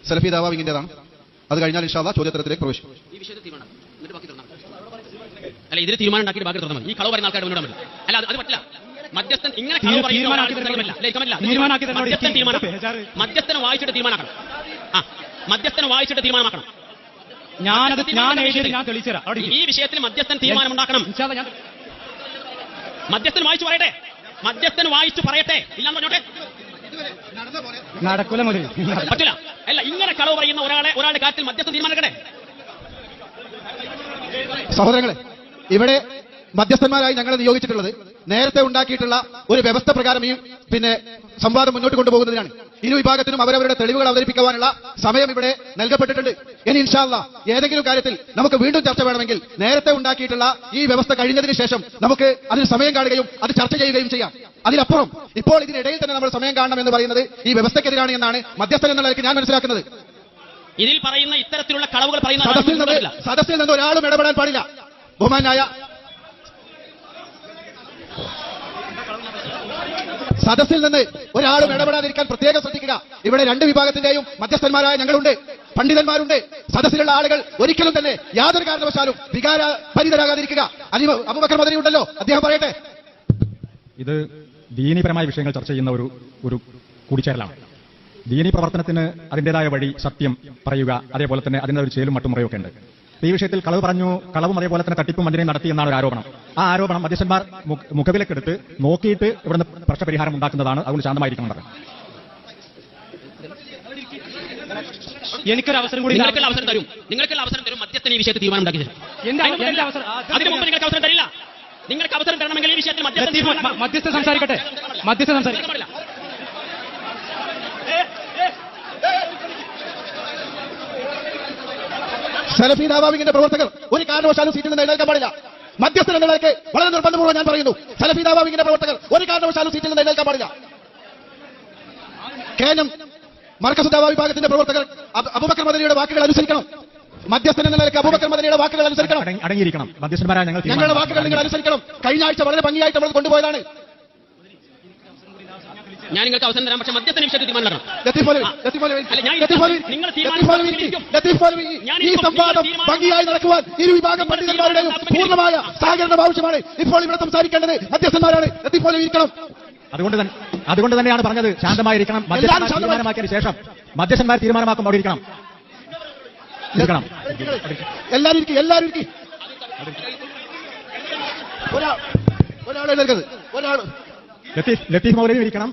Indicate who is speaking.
Speaker 1: സലഫി ദാവ വിങ്ങിന്റേതാണ്. അത് കഴിഞ്ഞാൽ ഇൻഷാ അല്ലാഹ് ചോദ്യോത്തരത്തിലേക്ക് പ്രവേശിക്കും.
Speaker 2: ഈ വിഷയത്തിൽ തീരുമാനം അല്ല, ഇതിൽ തീരുമാനം ഉണ്ടാക്കിയിട്ട് ബാക്കി തുറന്നാൽ മതി. ഈ കളവ് പറയുന്ന ആൾക്കാർ മുന്നോട്ട് പറ്റില്ല. അല്ല, അത് പറ്റില്ല. മധ്യസ്ഥൻ ഇങ്ങനെ മധ്യസ്ഥന് വായിച്ചിട്ട് തീരുമാനമാക്കണം. മധ്യസ്ഥന് വായിച്ചിട്ട് തീരുമാനമാക്കണം. ഈ വിഷയത്തിൽ മധ്യസ്ഥൻ തീരുമാനമുണ്ടാക്കണം. മധ്യസ്ഥൻ വായിച്ചു പറയട്ടെ. മധ്യസ്ഥൻ വായിച്ചു പറയട്ടെ. ഇല്ലാന്ന് പറഞ്ഞോട്ടെ.
Speaker 3: നടക്കൂല
Speaker 2: പറ്റില്ല. അല്ല, ഇങ്ങനെ കളവ് പറയുന്ന ഒരാളുടെ കാര്യത്തിൽ മധ്യസ്ഥൻ തീരുമാനിക്കട്ടെ.
Speaker 1: സഹോദരങ്ങളെ, ഇവിടെ മധ്യസ്ഥന്മാരായി ഞങ്ങളെ നിയോഗിച്ചിട്ടുള്ളത് നേരത്തെ ഉണ്ടാക്കിയിട്ടുള്ള ഒരു വ്യവസ്ഥ പ്രകാരം ഈ സംവാദം മുന്നോട്ട് കൊണ്ടുപോകുന്നതിനാണ്. ഇരു വിഭാഗത്തിനും അവരവരുടെ തെളിവുകൾ അവതരിപ്പിക്കുവാനുള്ള സമയം ഇവിടെ നൽകപ്പെട്ടിട്ടുണ്ട്. ഇനി ഇൻഷാ അല്ലാഹ് ഏതെങ്കിലും കാര്യത്തിൽ നമുക്ക് വീണ്ടും ചർച്ച വേണമെങ്കിൽ നേരത്തെ ഉണ്ടാക്കിയിട്ടുള്ള ഈ വ്യവസ്ഥ കഴിഞ്ഞതിന് ശേഷം നമുക്ക് അതിന് സമയം കാണുകയും അത് ചർച്ച ചെയ്യുകയും ചെയ്യാം. അതിനപ്പുറം ഇപ്പോൾ ഇതിനിടയിൽ തന്നെ നമ്മൾ സമയം കാണണം എന്ന് പറയുന്നത് ഈ വ്യവസ്ഥക്കെതിരാണ് എന്നാണ് മധ്യസ്ഥൻ എന്ന നിലയ്ക്ക് ഞാൻ മനസ്സിലാക്കുന്നത്.
Speaker 2: ഇതിൽ പറയുന്ന ഇത്തരത്തിലുള്ള കളവുകൾ പറയുന്ന
Speaker 1: സദസ്സിൽ നിന്ന് ഒരാളും ഇടപെടാൻ പാടില്ല. ബഹുമാനായ സദസ്സിൽ നിന്ന് ഒരാളും ഇടപെടാതിരിക്കാൻ പ്രത്യേകം ശ്രദ്ധിക്കുക. ഇവിടെ രണ്ട് വിഭാഗത്തിന്റെയും മധ്യസ്ഥന്മാരായ ഞങ്ങളുണ്ട്, പണ്ഡിതന്മാരുണ്ട്. സദസ്സിലുള്ള ആളുകൾ ഒരിക്കലും തന്നെ യാതൊരു കാരണവശാലും വികാരഭരിതരാകാതിരിക്കുക. അബൂബക്കർ മദനി ഉണ്ടല്ലോ, അദ്ദേഹം പറയട്ടെ.
Speaker 3: ഇത് ദീനീപരമായ വിഷയങ്ങൾ ചർച്ച ചെയ്യുന്ന ഒരു കൂടിച്ചേരലാണ്. ദീനീ പ്രവർത്തനത്തിന് അതിന്റേതായ വഴി സത്യം പറയുക, അതേപോലെ തന്നെ അതിന്റെ ഒരു ചേലും മറ്റും മുറയൊക്കെ ഉണ്ട്. ഈ വിഷയത്തിൽ കളവും അതേപോലെ തന്നെ തട്ടിപ്പും മന്ത്രിയും നടത്തി എന്നാണ് ഒരു ആരോപണം. ആ ആരോപണം മധ്യസ്ഥന്മാർ മുഖവിലക്കെടുത്ത് നോക്കിയിട്ട് ഇവിടുന്ന് പ്രശ്നപരിഹാരം ഉണ്ടാക്കുന്നതാണ്. അതുകൊണ്ട് ശാന്തമായിരിക്കണം.
Speaker 2: എനിക്കൊരു അവസരം കൂടി നിങ്ങൾക്കുള്ള അവസരം തരും. മധ്യസ്ഥൻ ഈ വിഷയത്തിൽ തീരുമാനം ഉണ്ടാക്കി തരും. അതിന് മുമ്പ് നിങ്ങൾക്ക് അവസരം തരില്ല. നിങ്ങൾക്ക് അവസരം തരണമെങ്കിൽ ഈ വിഷയത്തിൽ
Speaker 3: മധ്യസ്ഥ സംസാരിക്കട്ടെ.
Speaker 1: സലഫി ദാവ വിങ്ങിന്റെ പ്രവർത്തകർ ഒരു കാരണവശാലും സീറ്റിൽ നിന്ന് എഴുന്നേൽക്കാൻ പാടില്ല. മധ്യസ്ഥൻ എന്ന നിലയ്ക്ക് വളരെ നിർബന്ധപൂർവ്വം ഞാൻ പറയുന്നു, സലഫി ദാവ വിങ്ങിന്റെ പ്രവർത്തകർ ഒരു കാരണവശാലും സീറ്റിൽ നിന്ന് എഴുന്നേൽക്കാൻ പാടില്ല. കേനം മർക്കസ് ദാവ വിഭാഗത്തിന്റെ പ്രവർത്തകർ അബൂബക്കർ മദനിയുടെ വാക്കുകൾ അനുസരിക്കണം. മധ്യസ്ഥൻ എന്ന നിലയ്ക്ക് അബൂബക്കർ മദനിയുടെ വാക്കുകൾ അനുസരിക്കണം.
Speaker 3: അടങ്ങിയിരിക്കണം. മധ്യസ്ഥന്മാരായ
Speaker 1: ഞങ്ങളുടെ വാക്കുകൾ നിങ്ങൾ അനുസരിക്കണം. കഴിഞ്ഞ ആഴ്ച വളരെ ഭംഗിയായിട്ട് നമ്മൾ കൊണ്ടുപോയതാണ്.
Speaker 2: ഞാൻ നിങ്ങൾക്ക് അവസരം തരാം, പക്ഷേ മധ്യസ്ഥന് വിഷയത്തിൽ തീരുമാനം നടക്കണം.
Speaker 1: ഈ സംവാദം ഭംഗിയായി നടക്കുവാൻ ഇരു വിഭാഗം പണ്ഡിതന്മാരുടെയും പൂർണ്ണമായ സഹകരണം ആവശ്യമാണ്. ഇപ്പോൾ ഇവിടെ സംസാരിക്കേണ്ടത് മധ്യസ്ഥന്മാരാണ്. ഇരിക്കണം.
Speaker 3: അതുകൊണ്ട് തന്നെയാണ് പറഞ്ഞത് ശാന്തമായിരിക്കണം. തീരുമാനമാക്കിയതിനു ശേഷം മധ്യസ്ഥന്മാർ തീരുമാനമാക്കും. അവിടെ ഇരിക്കണം.
Speaker 1: എല്ലാവരും ഒരാൾ ലത്തീഫ്
Speaker 3: മൗലവി ഇരിക്കണം.